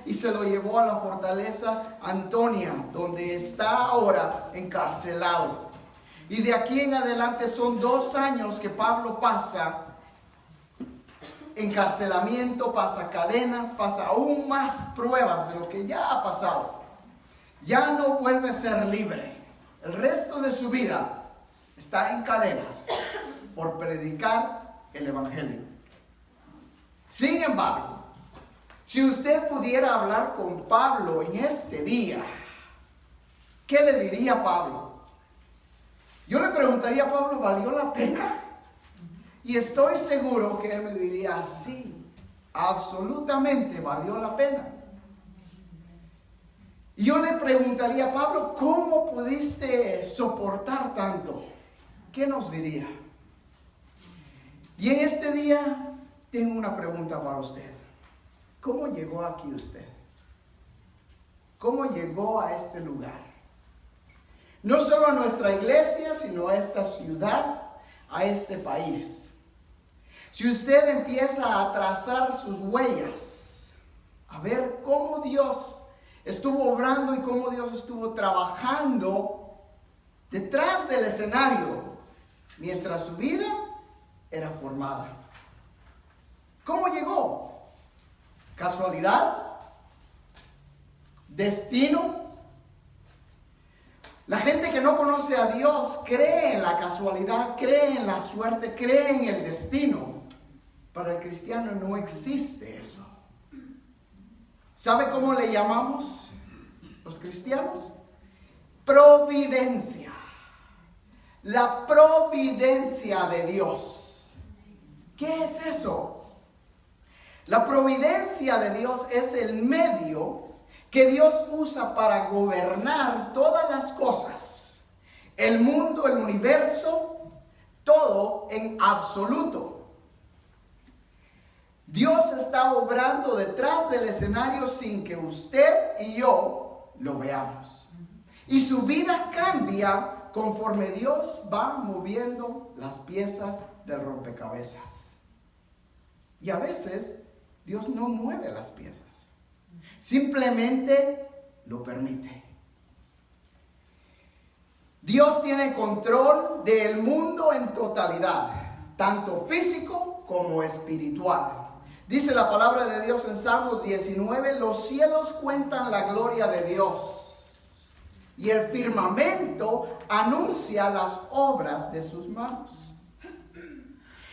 y se lo llevó a la fortaleza Antonia, donde está ahora encarcelado. Y de aquí en adelante son 2 años que Pablo pasa encarcelamiento, pasa cadenas, pasa aún más pruebas de lo que ya ha pasado. Ya no vuelve a ser libre. El resto de su vida está en cadenas por predicar el evangelio. Sin embargo, si usted pudiera hablar con Pablo en este día, ¿qué le diría Pablo? Yo le preguntaría a Pablo, ¿valió la pena? Y estoy seguro que él me diría, sí, absolutamente valió la pena. Y yo le preguntaría, Pablo, ¿cómo pudiste soportar tanto? ¿Qué nos diría? Y en este día tengo una pregunta para usted. ¿Cómo llegó aquí usted? ¿Cómo llegó a este lugar? No solo a nuestra iglesia, sino a esta ciudad, a este país. Si usted empieza a trazar sus huellas, a ver cómo Dios estuvo obrando y cómo Dios estuvo trabajando detrás del escenario, mientras su vida era formada. ¿Cómo llegó? ¿Casualidad? ¿Destino? La gente que no conoce a Dios cree en la casualidad, cree en la suerte, cree en el destino. Para el cristiano no existe eso. ¿Sabe cómo le llamamos los cristianos? Providencia. La providencia de Dios. ¿Qué es eso? La providencia de Dios es el medio que Dios usa para gobernar todas las cosas. El mundo, el universo, todo en absoluto. Dios está obrando detrás del escenario sin que usted y yo lo veamos. Y su vida cambia conforme Dios va moviendo las piezas del rompecabezas. Y a veces Dios no mueve las piezas. Simplemente lo permite. Dios tiene control del mundo en totalidad, tanto físico como espiritual. Dice la palabra de Dios en Salmos 19, los cielos cuentan la gloria de Dios y el firmamento anuncia las obras de sus manos.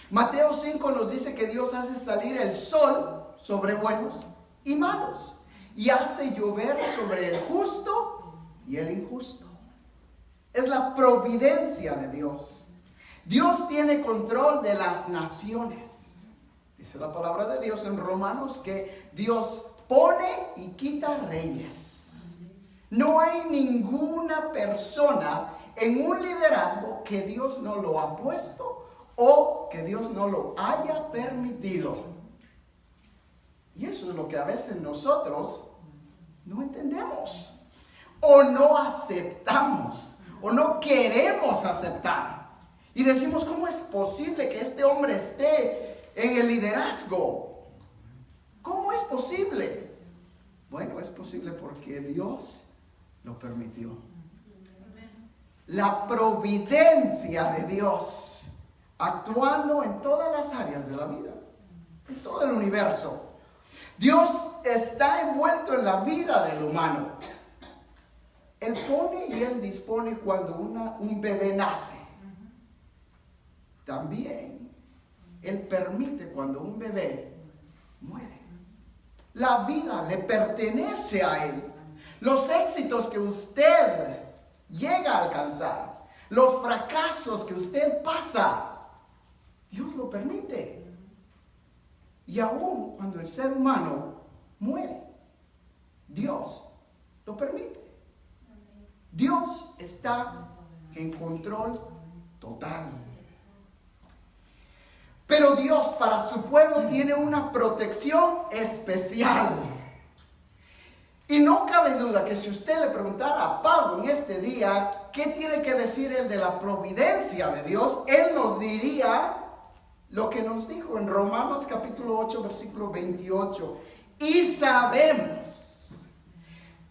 Mateo 5 nos dice que Dios hace salir el sol sobre buenos y malos y hace llover sobre el justo y el injusto. Es la providencia de Dios. Dios tiene control de las naciones. Dice la palabra de Dios en Romanos que Dios pone y quita reyes. No hay ninguna persona en un liderazgo que Dios no lo ha puesto o que Dios no lo haya permitido. Y eso es lo que a veces nosotros no entendemos o no aceptamos o no queremos aceptar. Y decimos, ¿cómo es posible que este hombre esté en el liderazgo? ¿Cómo es posible? Bueno, es posible porque Dios lo permitió. La providencia de Dios actuando en todas las áreas de la vida, en todo el universo. Dios está envuelto en la vida del humano. Él pone y Él dispone cuando un bebé nace. También Él permite cuando un bebé muere. La vida le pertenece a Él. Los éxitos que usted llega a alcanzar, los fracasos que usted pasa, Dios lo permite. Y aún cuando el ser humano muere, Dios lo permite. Dios está en control total. Pero Dios para su pueblo tiene una protección especial. Y no cabe duda que si usted le preguntara a Pablo en este día, ¿qué tiene que decir él de la providencia de Dios? Él nos diría lo que nos dijo en Romanos capítulo 8, versículo 28. Y sabemos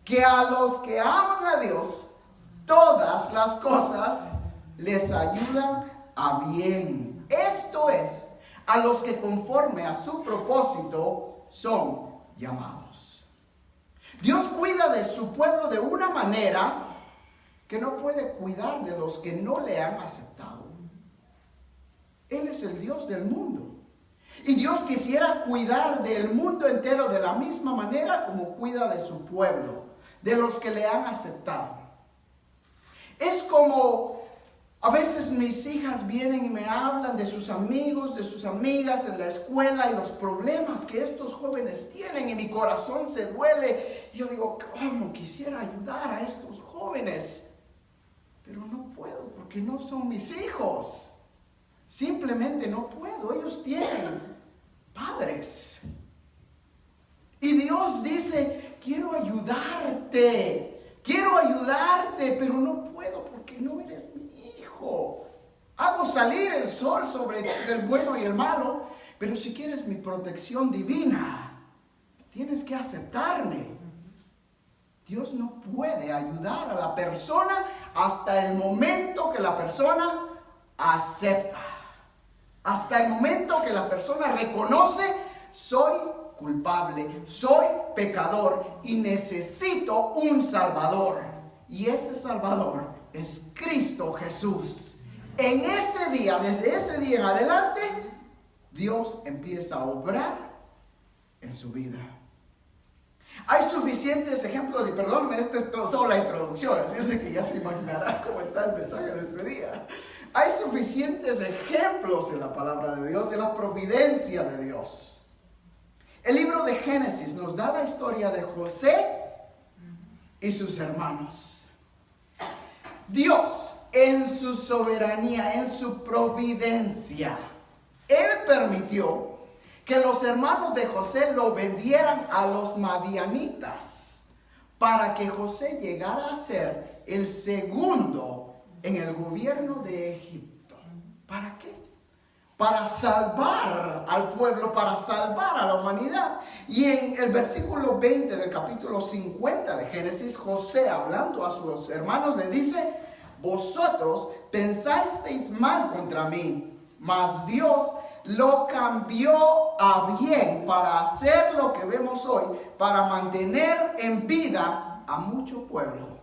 que a los que aman a Dios, todas las cosas les ayudan a bien. Esto es, a los que conforme a su propósito son llamados. Dios cuida de su pueblo de una manera que no puede cuidar de los que no le han aceptado. Él es el Dios del mundo. Y Dios quisiera cuidar del mundo entero de la misma manera como cuida de su pueblo, de los que le han aceptado. Es como a veces mis hijas vienen y me hablan de sus amigos, de sus amigas en la escuela y los problemas que estos jóvenes tienen, y mi corazón se duele. Yo digo, ¿cómo quisiera ayudar a estos jóvenes? Pero no puedo porque no son mis hijos. Simplemente no puedo. Ellos tienen padres. Y Dios dice, quiero ayudarte, pero no puedo porque no eres mi hijo. Hago salir el sol sobre el bueno y el malo, pero si quieres mi protección divina, tienes que aceptarme. Dios no puede ayudar a la persona hasta el momento que la persona acepta. Hasta el momento que la persona reconoce, soy culpable, soy pecador y necesito un Salvador. Y ese Salvador es Cristo Jesús. En ese día, desde ese día en adelante, Dios empieza a obrar en su vida. Hay suficientes ejemplos, y perdónenme, esta es solo la introducción, así es de que ya se imaginará cómo está el mensaje de este día. Hay suficientes ejemplos en la palabra de Dios, de la providencia de Dios. El libro de Génesis nos da la historia de José y sus hermanos. Dios, en su soberanía, en su providencia, Él permitió que los hermanos de José lo vendieran a los madianitas para que José llegara a ser el segundo en el gobierno de Egipto. ¿Para qué? Para salvar al pueblo, para salvar a la humanidad. Y en el versículo 20 del capítulo 50 de Génesis, José, hablando a sus hermanos, le dice: vosotros pensasteis mal contra mí, mas Dios lo cambió a bien para hacer lo que vemos hoy, para mantener en vida a mucho pueblo.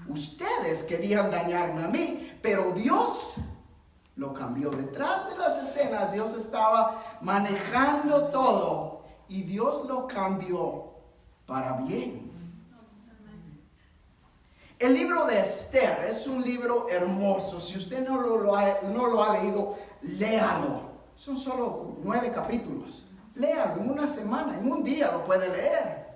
Ustedes querían dañarme a mí, pero Dios lo cambió. Detrás de las escenas Dios estaba manejando todo y Dios lo cambió para bien. El libro de Esther es un libro hermoso. Si usted no lo ha leído, léalo. Son solo 9 capítulos. Léalo en una semana, en un día lo puede leer.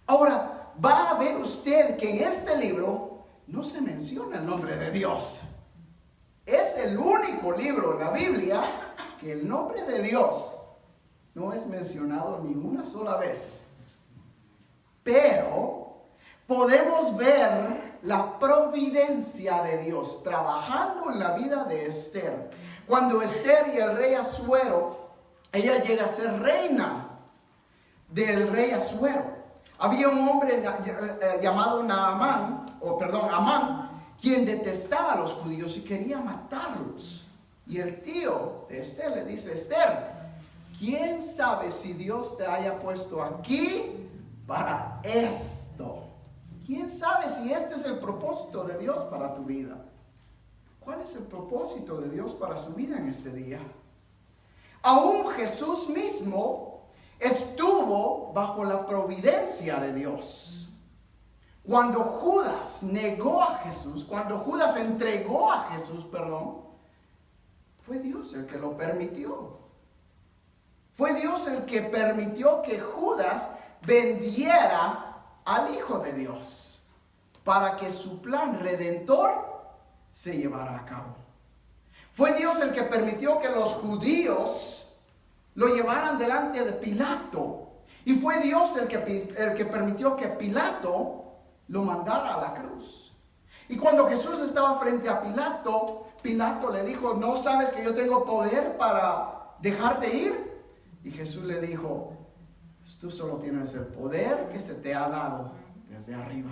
Ahora, va a ver usted que en este libro no se menciona el nombre de Dios. Es el único libro en la Biblia que el nombre de Dios no es mencionado ni una sola vez. Pero podemos ver la providencia de Dios trabajando en la vida de Esther. Cuando Esther y el rey Asuero, ella llega a ser reina del rey Asuero. Había un hombre llamado Amán, quien detestaba a los judíos y quería matarlos. Y el tío de Esther le dice: Esther, ¿quién sabe si Dios te haya puesto aquí para esto? ¿Quién sabe si este es el propósito de Dios para tu vida? ¿Cuál es el propósito de Dios para su vida en este día? Aún Jesús mismo estuvo bajo la providencia de Dios. Cuando Judas negó a Jesús, cuando Judas entregó a Jesús, fue Dios el que lo permitió. Fue Dios el que permitió que Judas vendiera al Hijo de Dios para que su plan redentor se llevara a cabo. Fue Dios el que permitió que los judíos lo llevaran delante de Pilato. Y fue Dios el que permitió que Pilato lo mandara a la cruz. Y cuando Jesús estaba frente a Pilato, Pilato le dijo: ¿no sabes que yo tengo poder para dejarte ir? Y Jesús le dijo: tú solo tienes el poder que se te ha dado desde arriba.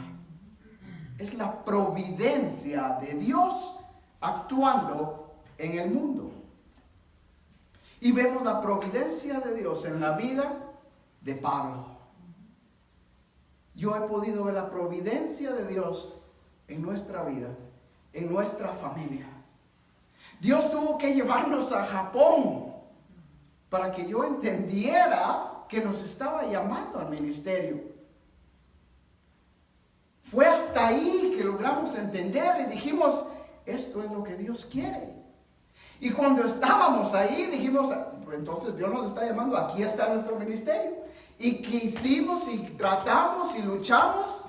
Es la providencia de Dios actuando en el mundo. Y vemos la providencia de Dios en la vida de Pablo. Yo he podido ver la providencia de Dios en nuestra vida, en nuestra familia. Dios tuvo que llevarnos a Japón para que yo entendiera que nos estaba llamando al ministerio. Fue hasta ahí que logramos entender y dijimos, esto es lo que Dios quiere. Y cuando estábamos ahí dijimos, pues entonces Dios nos está llamando, aquí está nuestro ministerio. Y quisimos y tratamos y luchamos.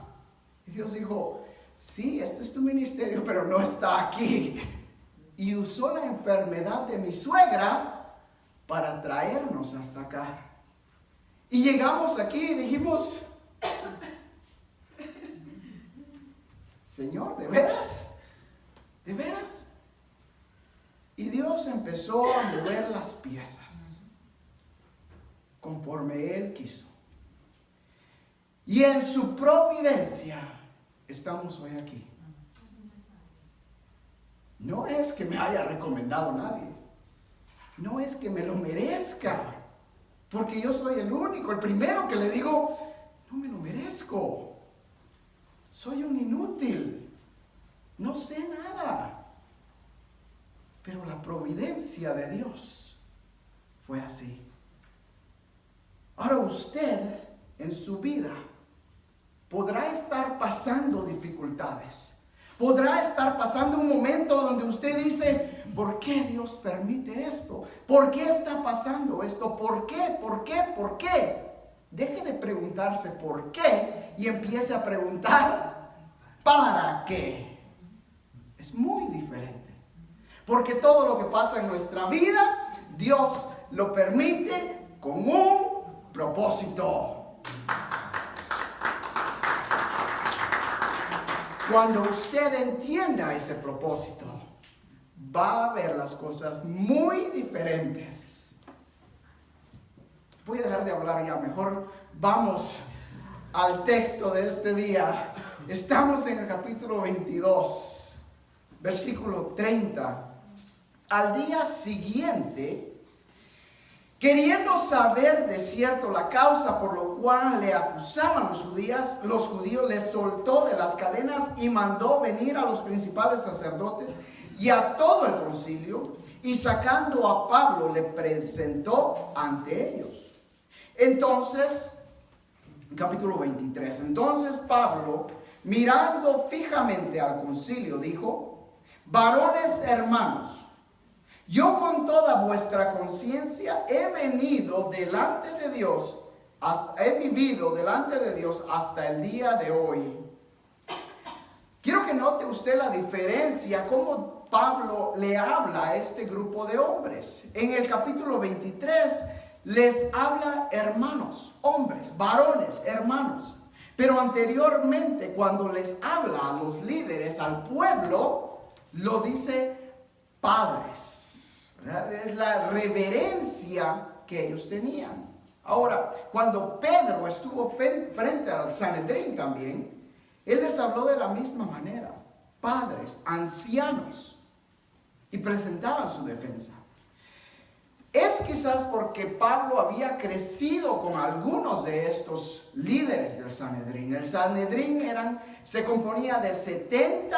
Y Dios dijo, sí, este es tu ministerio, pero no está aquí. Y usó la enfermedad de mi suegra para traernos hasta acá. Y llegamos aquí y dijimos, Señor, ¿de veras? ¿De veras? Y Dios empezó a mover las piezas conforme Él quiso. Y en su providencia estamos hoy aquí. No es que me haya recomendado nadie. No es que me lo merezca. Porque yo soy el único, el primero que le digo, no me lo merezco. Soy un inútil. No sé nada. Pero la providencia de Dios fue así. Ahora usted en su vida podrá estar pasando dificultades. Podrá estar pasando un momento donde usted dice, ¿por qué Dios permite esto? ¿Por qué está pasando esto? ¿Por qué? ¿Por qué? ¿Por qué? Deje de preguntarse por qué y empiece a preguntar ¿para qué? Es muy diferente. Porque todo lo que pasa en nuestra vida, Dios lo permite con un propósito. Cuando usted entienda ese propósito, va a ver las cosas muy diferentes. Voy a dejar de hablar ya, mejor vamos al texto de este día. Estamos en el capítulo 22, versículo 30. Al día siguiente, queriendo saber de cierto la causa por lo cual le acusaban los judíos les soltó de las cadenas y mandó venir a los principales sacerdotes y a todo el concilio, y sacando a Pablo le presentó ante ellos. Entonces, capítulo 23, entonces Pablo, mirando fijamente al concilio, dijo, varones hermanos, yo con toda vuestra conciencia he vivido delante de Dios hasta el día de hoy. Quiero que note usted la diferencia, cómo Pablo le habla a este grupo de hombres. En el capítulo 23 les habla hermanos, hombres, varones, hermanos. Pero anteriormente, cuando les habla a los líderes, al pueblo, lo dice padres. Es la reverencia que ellos tenían. Ahora, cuando Pedro estuvo frente al Sanedrín también, él les habló de la misma manera. Padres, ancianos, y presentaban su defensa. Es quizás porque Pablo había crecido con algunos de estos líderes del Sanedrín. El Sanedrín se componía de 70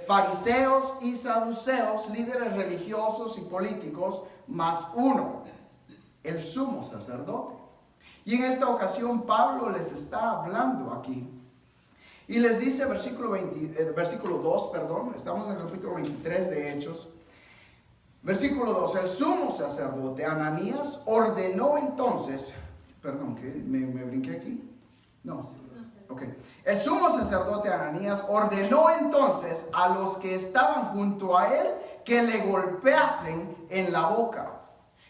fariseos y saduceos, líderes religiosos y políticos, más uno, el sumo sacerdote. Y en esta ocasión Pablo les está hablando aquí. Y les dice, versículo 2, estamos en el capítulo 23 de Hechos. Versículo 2, el sumo sacerdote Ananías ordenó entonces, ¿me brinqué aquí? No. Okay. El sumo sacerdote Ananías ordenó entonces a los que estaban junto a él que le golpeasen en la boca.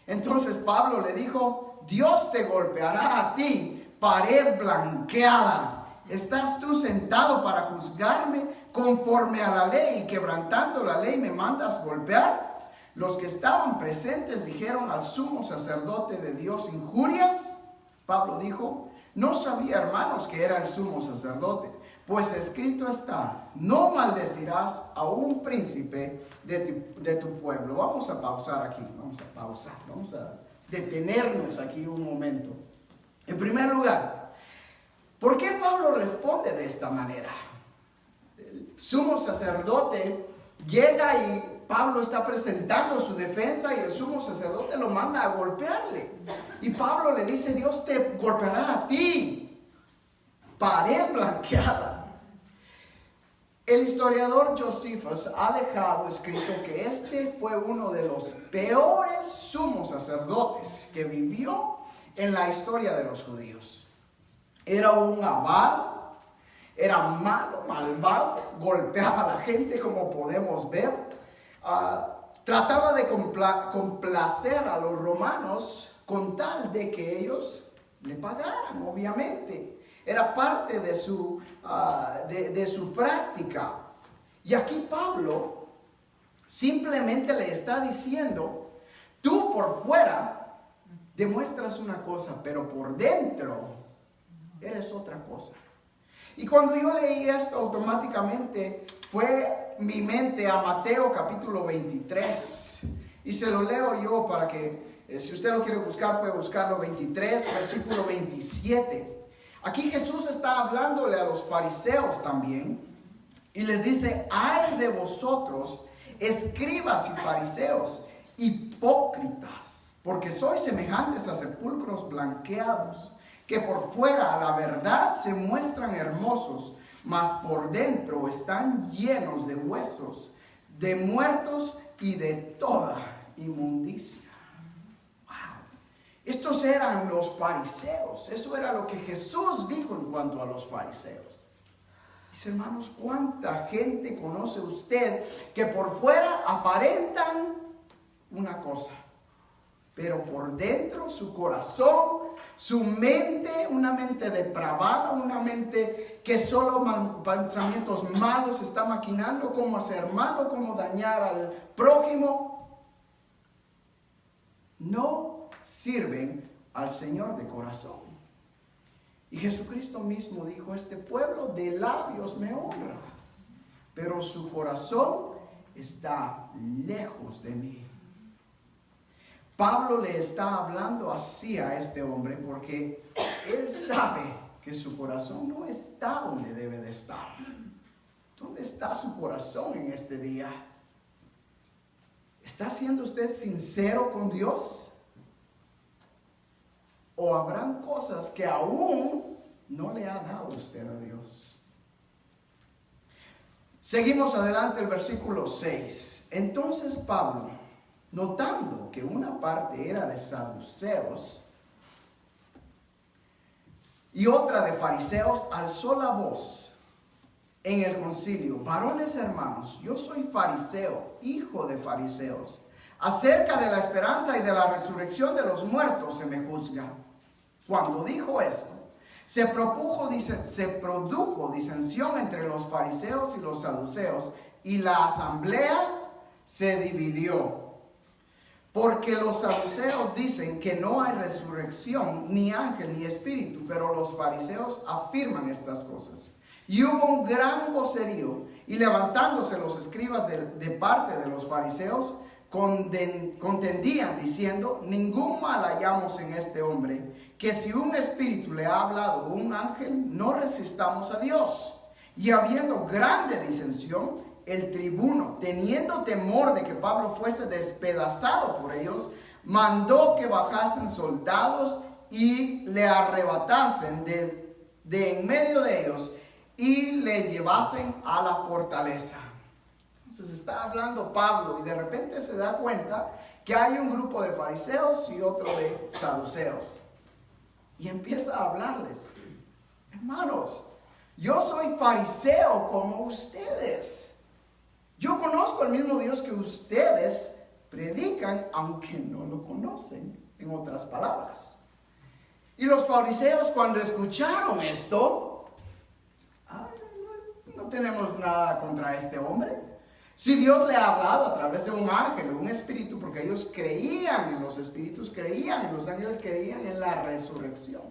Entonces Pablo le dijo, Dios te golpeará a ti, pared blanqueada. ¿Estás tú sentado para juzgarme conforme a la ley y quebrantando la ley me mandas golpear? Los que estaban presentes dijeron al sumo sacerdote de Dios injurias. Pablo dijo, no sabía, hermanos, que era el sumo sacerdote, pues escrito está: no maldecirás a un príncipe de tu pueblo. Vamos a pausar aquí, vamos a detenernos aquí un momento. En primer lugar, ¿por qué Pablo responde de esta manera? El sumo sacerdote llega y Pablo está presentando su defensa y el sumo sacerdote lo manda a golpearle. Y Pablo le dice: Dios te golpeará a ti. Pared blanqueada. El historiador Josephus ha dejado escrito que este fue uno de los peores sumos sacerdotes que vivió en la historia de los judíos. Era un avaro, era malo, malvado, golpeaba a la gente, como podemos ver. Trataba de complacer a los romanos con tal de que ellos le pagaran, obviamente. Era parte de su práctica. Y aquí Pablo simplemente le está diciendo: tú por fuera demuestras una cosa, pero por dentro eres otra cosa. Y cuando yo leí esto, automáticamente fue mi mente a Mateo capítulo 23. Y se lo leo yo para que, si usted lo quiere buscar, puede buscarlo. 23, versículo 27. Aquí Jesús está hablándole a los fariseos también y les dice: ay de vosotros, escribas y fariseos, hipócritas, porque sois semejantes a sepulcros blanqueados, que por fuera a la verdad se muestran hermosos, mas por dentro están llenos de huesos, de muertos y de toda inmundicia. Estos eran los fariseos. Eso era lo que Jesús dijo en cuanto a los fariseos. Mis hermanos, ¿cuánta gente conoce usted que por fuera aparentan una cosa, pero por dentro su corazón, su mente, una mente depravada, una mente que solo pensamientos malos está maquinando, cómo hacer malo, cómo dañar al prójimo? No sirven al Señor de corazón. Y Jesucristo mismo dijo: este pueblo de labios me honra, pero su corazón está lejos de mí. Pablo le está hablando así a este hombre porque él sabe que su corazón no está donde debe de estar. ¿Dónde está su corazón en este día? ¿Está siendo usted sincero con Dios? ¿O habrán cosas que aún no le ha dado usted a Dios? Seguimos adelante, el versículo 6. Entonces Pablo, notando que una parte era de saduceos y otra de fariseos, alzó la voz en el concilio: varones hermanos, yo soy fariseo, hijo de fariseos. Acerca de la esperanza y de la resurrección de los muertos se me juzga. Cuando dijo esto, se produjo disensión entre los fariseos y los saduceos, y la asamblea se dividió. Porque los saduceos dicen que no hay resurrección, ni ángel, ni espíritu, pero los fariseos afirman estas cosas. Y hubo un gran vocerío, y levantándose los escribas de parte de los fariseos, contendían diciendo: ningún mal hallamos en este hombre, que si un espíritu le ha hablado un ángel, no resistamos a Dios. Y habiendo grande disensión, el tribuno, teniendo temor de que Pablo fuese despedazado por ellos, mandó que bajasen soldados y le arrebatasen de en medio de ellos y le llevasen a la fortaleza. Entonces está hablando Pablo y de repente se da cuenta que hay un grupo de fariseos y otro de saduceos. Y empieza a hablarles: hermanos, yo soy fariseo como ustedes. Yo conozco al mismo Dios que ustedes predican, aunque no lo conocen, en otras palabras. Y los fariseos, cuando escucharon esto: no tenemos nada contra este hombre. Si Dios le ha hablado a través de un ángel o un espíritu, porque ellos creían en los espíritus, creían en los ángeles, creían en la resurrección.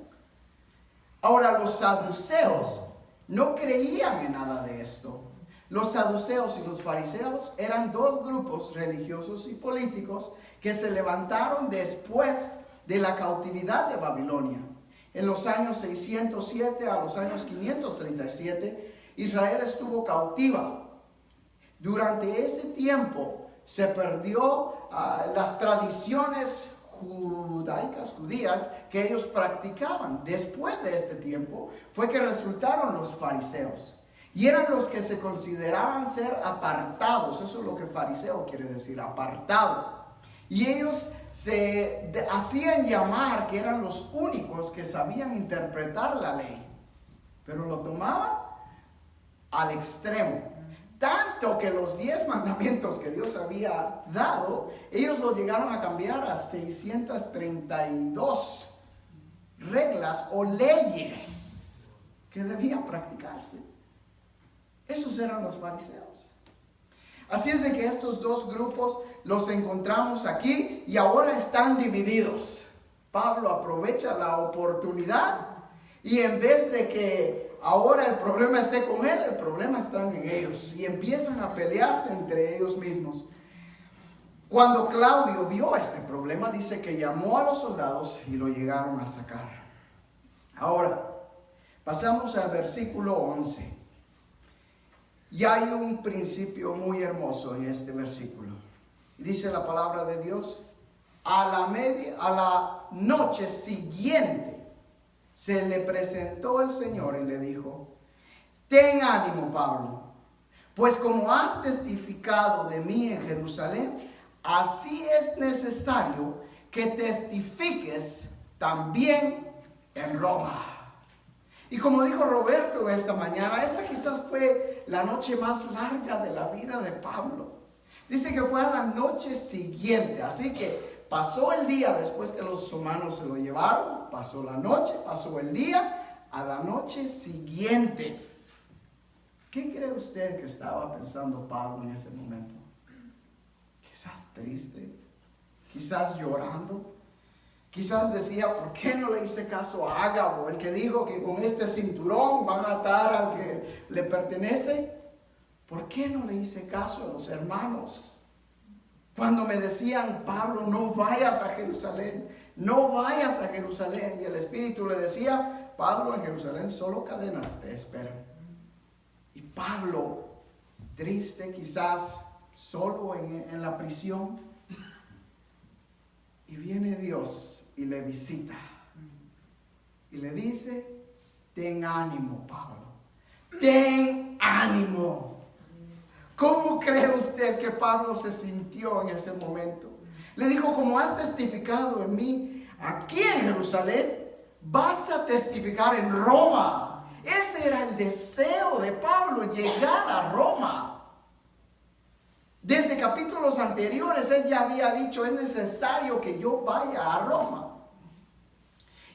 Ahora, los saduceos no creían en nada de esto. Los saduceos y los fariseos eran dos grupos religiosos y políticos que se levantaron después de la cautividad de Babilonia. En los años 607 a los años 537, Israel estuvo cautiva. Durante ese tiempo se perdió las tradiciones judías que ellos practicaban. Después de este tiempo fue que resultaron los fariseos. Y eran los que se consideraban ser apartados. Eso es lo que fariseo quiere decir, apartado. Y ellos se hacían llamar que eran los únicos que sabían interpretar la ley. Pero lo tomaban al extremo. Tanto que los 10 mandamientos que Dios había dado, ellos lo llegaron a cambiar a 632 reglas o leyes que debían practicarse. Esos eran los fariseos. Así es de que estos dos grupos los encontramos aquí y ahora están divididos. Pablo aprovecha la oportunidad y en vez de que ahora el problema esté con él, el problema está en ellos y empiezan a pelearse entre ellos mismos. Cuando Claudio vio este problema, dice que llamó a los soldados y lo llegaron a sacar. Ahora, pasamos al versículo 11. Y hay un principio muy hermoso en este versículo. Dice la palabra de Dios: a la noche siguiente se le presentó el Señor y le dijo: ten ánimo, Pablo, pues como has testificado de mí en Jerusalén, así es necesario que testifiques también en Roma. Y como dijo Roberto esta mañana, esta quizás fue la noche más larga de la vida de Pablo. Dice que fue a la noche siguiente, así que pasó el día después que los romanos se lo llevaron, pasó la noche, pasó el día, a la noche siguiente. ¿Qué cree usted que estaba pensando Pablo en ese momento? Quizás triste, quizás llorando. Quizás decía: ¿por qué no le hice caso a Ágabo, el que dijo que con este cinturón van a atar al que le pertenece? ¿Por qué no le hice caso a los hermanos? Cuando me decían: Pablo, no vayas a Jerusalén, no vayas a Jerusalén. Y el Espíritu le decía: Pablo, en Jerusalén solo cadenas te esperan. Y Pablo, triste, quizás solo en la prisión. Y viene Dios y le visita y le dice: ten ánimo, Pablo, ten ánimo. ¿Cómo cree usted que Pablo se sintió en ese momento? Le dijo: como has testificado en mí aquí en Jerusalén, vas a testificar en Roma. Ese era el deseo de Pablo, llegar a Roma. Desde capítulos anteriores él ya había dicho: es necesario que yo vaya a Roma.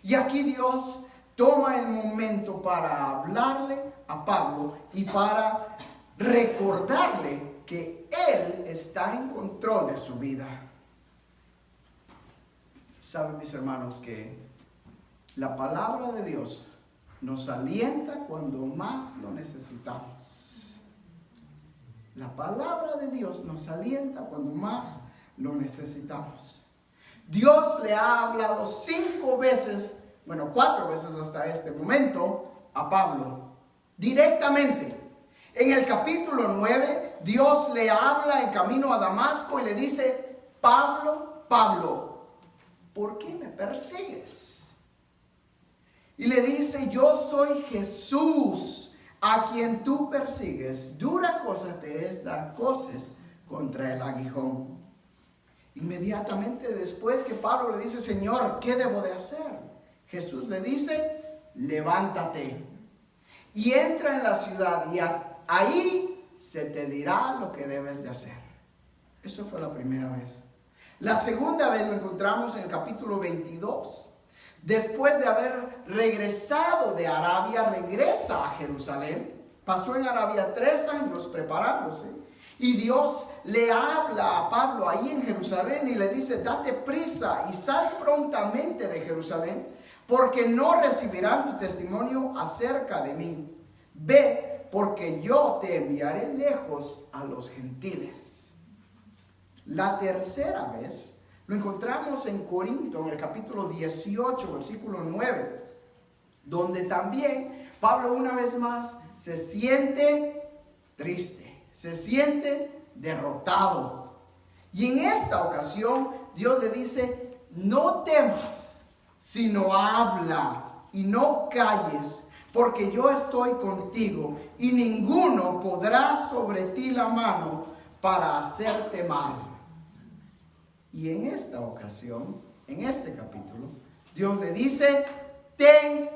Y aquí Dios toma el momento para hablarle a Pablo y para recordarle que él está en control de su vida. Saben, mis hermanos, que la palabra de Dios nos alienta cuando más lo necesitamos. La palabra de Dios nos alienta cuando más lo necesitamos. Dios le ha hablado 4 veces hasta este momento a Pablo, directamente. En el capítulo 9, Dios le habla en camino a Damasco y le dice: Pablo, Pablo, ¿por qué me persigues? Y le dice: yo soy Jesús, a quien tú persigues. Dura cosa te es dar coces contra el aguijón. Inmediatamente después que Pablo le dice: Señor, ¿qué debo de hacer? Jesús le dice: levántate y entra en la ciudad y ahí se te dirá lo que debes de hacer. Eso fue la primera vez. La segunda vez lo encontramos en el capítulo 22. Después de haber regresado de Arabia, regresa a Jerusalén. Pasó en Arabia 3 años preparándose. Y Dios le habla a Pablo ahí en Jerusalén y le dice: date prisa y sal prontamente de Jerusalén, porque no recibirán tu testimonio acerca de mí. Ve, porque yo te enviaré lejos a los gentiles. La tercera vez lo encontramos en Corinto, en el capítulo 18, versículo 9, donde también Pablo una vez más se siente triste, se siente derrotado. Y en esta ocasión Dios le dice: no temas, sino habla y no calles, porque yo estoy contigo y ninguno podrá sobre ti la mano para hacerte mal. Y en esta ocasión, en este capítulo, Dios le dice: ten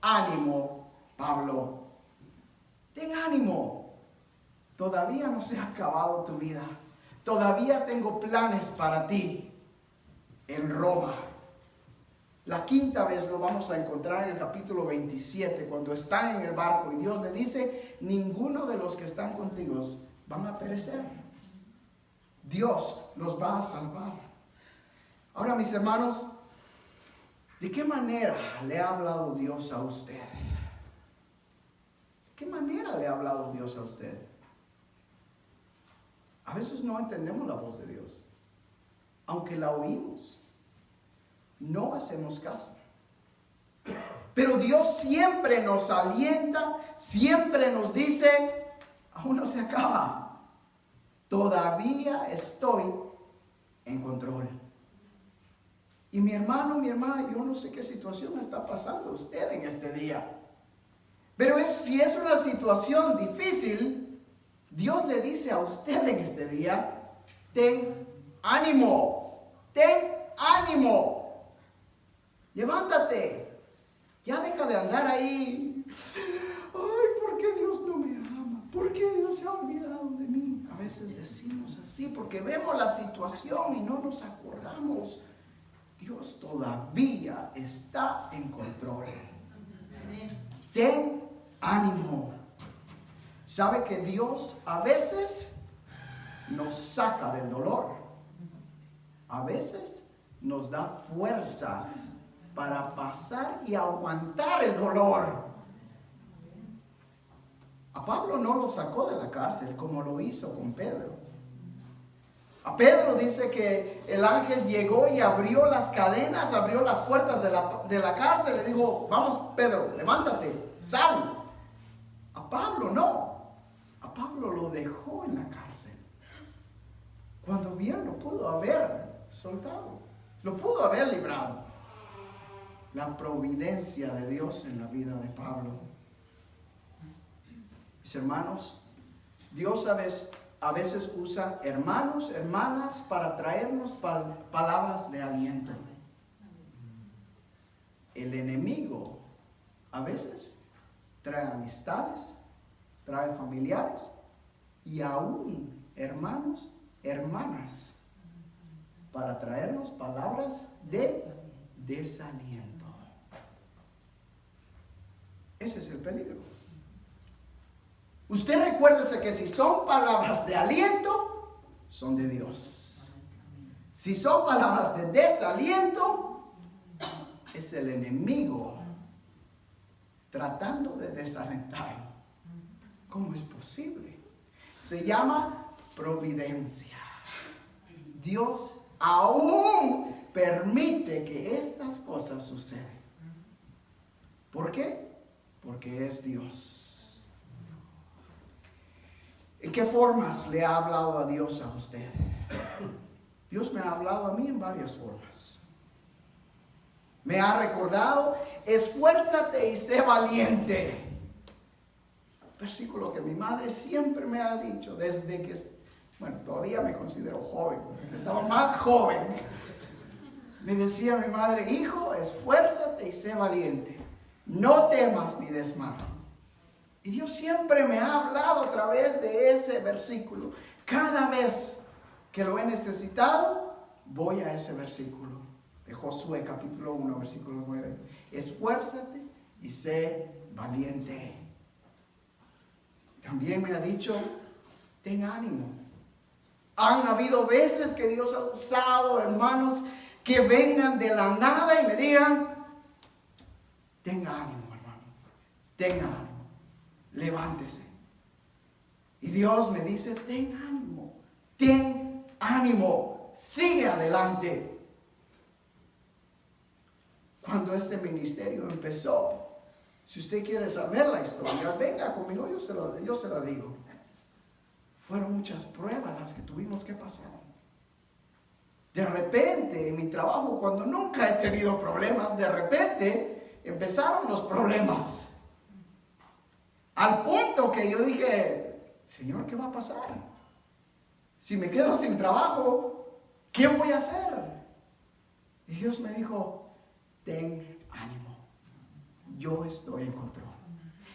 ánimo, Pablo, ten ánimo. Todavía no se ha acabado tu vida. Todavía tengo planes para ti en Roma. La quinta vez lo vamos a encontrar en el capítulo 27, cuando están en el barco y Dios le dice: ninguno de los que están contigo van a perecer. Dios los va a salvar. Ahora, mis hermanos, ¿de qué manera le ha hablado Dios a usted? ¿De qué manera le ha hablado Dios a usted? A veces no entendemos la voz de Dios. Aunque la oímos, no hacemos caso. Pero Dios siempre nos alienta, siempre nos dice: aún no se acaba. Todavía estoy en control. Y mi hermano, mi hermana, yo no sé qué situación está pasando usted en este día. Pero si es una situación difícil, Dios le dice a usted en este día: ten ánimo, ten ánimo. Levántate. Ya deja de andar ahí. Ay, ¿por qué Dios no me ama? ¿Por qué Dios se ha olvidado de mí? A veces decimos así porque vemos la situación y no nos acordamos. Dios todavía está en control. Ten ánimo. ¿Sabe que Dios a veces nos saca del dolor? A veces nos da fuerzas para pasar y aguantar el dolor. A Pablo no lo sacó de la cárcel como lo hizo con Pedro. A Pedro dice que el ángel llegó y abrió las cadenas, abrió las puertas de la cárcel. Le dijo: vamos, Pedro, levántate, sal. A Pablo no. A Pablo lo dejó en la cárcel, cuando bien lo pudo haber soltado, lo pudo haber librado. La providencia de Dios en la vida de Pablo. Mis hermanos, Dios a veces usa hermanos, hermanas para traernos palabras de aliento. El enemigo a veces trae amistades, trae familiares y aún hermanos, hermanas, para traernos palabras de desaliento. Ese es el peligro. Usted recuérdese que si son palabras de aliento, son de Dios. Si son palabras de desaliento, es el enemigo tratando de desalentarlo. ¿Cómo es posible? Se llama providencia. Dios aún permite que estas cosas sucedan. ¿Por qué? Porque es Dios. ¿En qué formas le ha hablado a Dios a usted? Dios me ha hablado a mí en varias formas. Me ha recordado: esfuérzate y sé valiente. Versículo que mi madre siempre me ha dicho desde que, todavía me considero joven, estaba más joven. Me decía mi madre: hijo, esfuérzate y sé valiente. No temas ni desmayes. Y Dios siempre me ha hablado a través de ese versículo. Cada vez que lo he necesitado, voy a ese versículo de Josué capítulo 1, versículo 9. Esfuérzate y sé valiente. También me ha dicho: ten ánimo. Han habido veces que Dios ha usado hermanos que vengan de la nada y me digan: tenga ánimo, hermano. Tenga ánimo. Levántese. Y Dios me dice, ten ánimo. Ten ánimo. Sigue adelante. Cuando este ministerio empezó, si usted quiere saber la historia, venga conmigo, yo se la digo. Fueron muchas pruebas las que tuvimos que pasar. De repente, en mi trabajo, cuando nunca he tenido problemas, de repente empezaron los problemas. Al punto que yo dije, Señor, ¿qué va a pasar? Si me quedo sin trabajo, ¿qué voy a hacer? Y Dios me dijo, ten ánimo, yo estoy en control.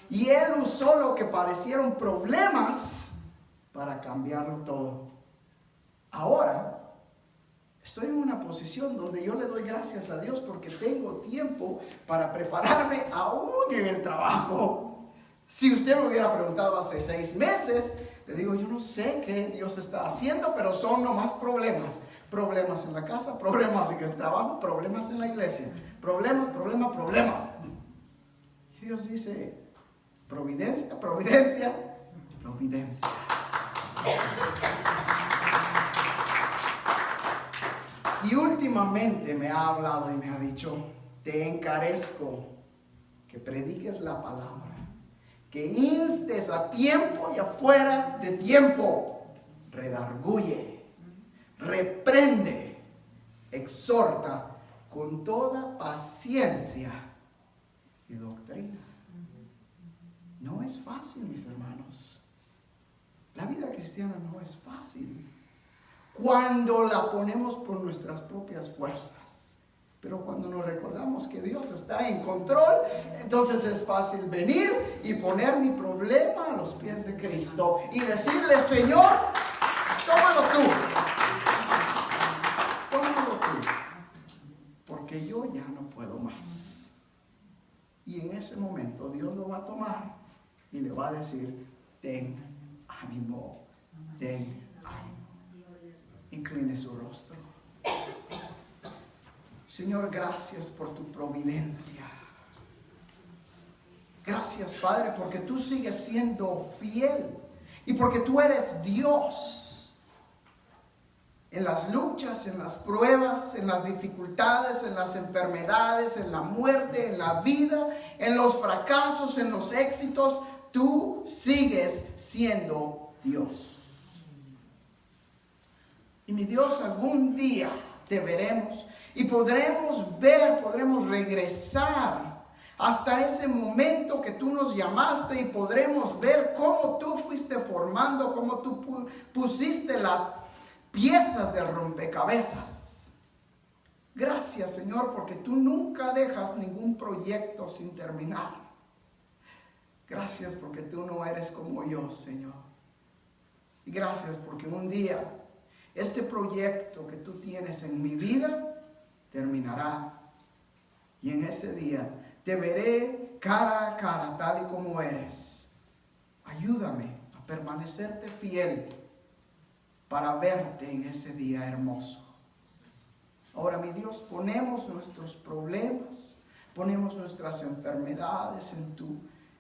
Y Él usó lo que parecieron problemas para cambiarlo todo. Ahora estoy en una posición donde yo le doy gracias a Dios porque tengo tiempo para prepararme aún en el trabajo. Si usted me hubiera preguntado hace 6 meses, le digo, yo no sé qué Dios está haciendo, pero son nomás problemas. Problemas en la casa, problemas en el trabajo, problemas en la iglesia. Problemas, problema. Y Dios dice, providencia, providencia, providencia. Y últimamente me ha hablado y me ha dicho, te encarezco que prediques la palabra, que instes a tiempo y afuera de tiempo, redarguye, reprende, exhorta con toda paciencia y doctrina. No es fácil, mis hermanos. La vida cristiana no es fácil cuando la ponemos por nuestras propias fuerzas. Pero cuando nos recordamos que Dios está en control, entonces es fácil venir y poner mi problema a los pies de Cristo y decirle, Señor, tómalo tú. Tómalo tú. Porque yo ya no puedo más. Y en ese momento Dios lo va a tomar y le va a decir, ten ánimo, ten ánimo. Incline su rostro. Señor, gracias por tu providencia. Gracias, Padre, porque tú sigues siendo fiel y porque tú eres Dios. En las luchas, en las pruebas, en las dificultades, en las enfermedades, en la muerte, en la vida, en los fracasos, en los éxitos, tú sigues siendo Dios. Y mi Dios, algún día te veremos y podremos regresar hasta ese momento que tú nos llamaste y podremos ver cómo tú fuiste formando, cómo tú pusiste las piezas del rompecabezas. Gracias, Señor, porque tú nunca dejas ningún proyecto sin terminar. Gracias porque tú no eres como yo, Señor. Y gracias porque un día este proyecto que tú tienes en mi vida terminará. Y en ese día te veré cara a cara tal y como eres. Ayúdame a permanecerte fiel para verte en ese día hermoso. Ahora, mi Dios, ponemos nuestros problemas, ponemos nuestras enfermedades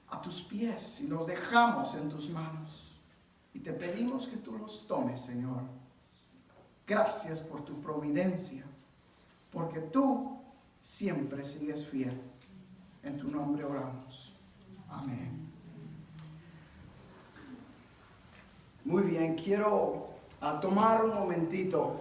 a tus pies y los dejamos en tus manos. Y te pedimos que tú los tomes, Señor. Gracias por tu providencia, porque tú siempre sigues fiel. En tu nombre oramos. Amén. Muy bien, quiero tomar un momentito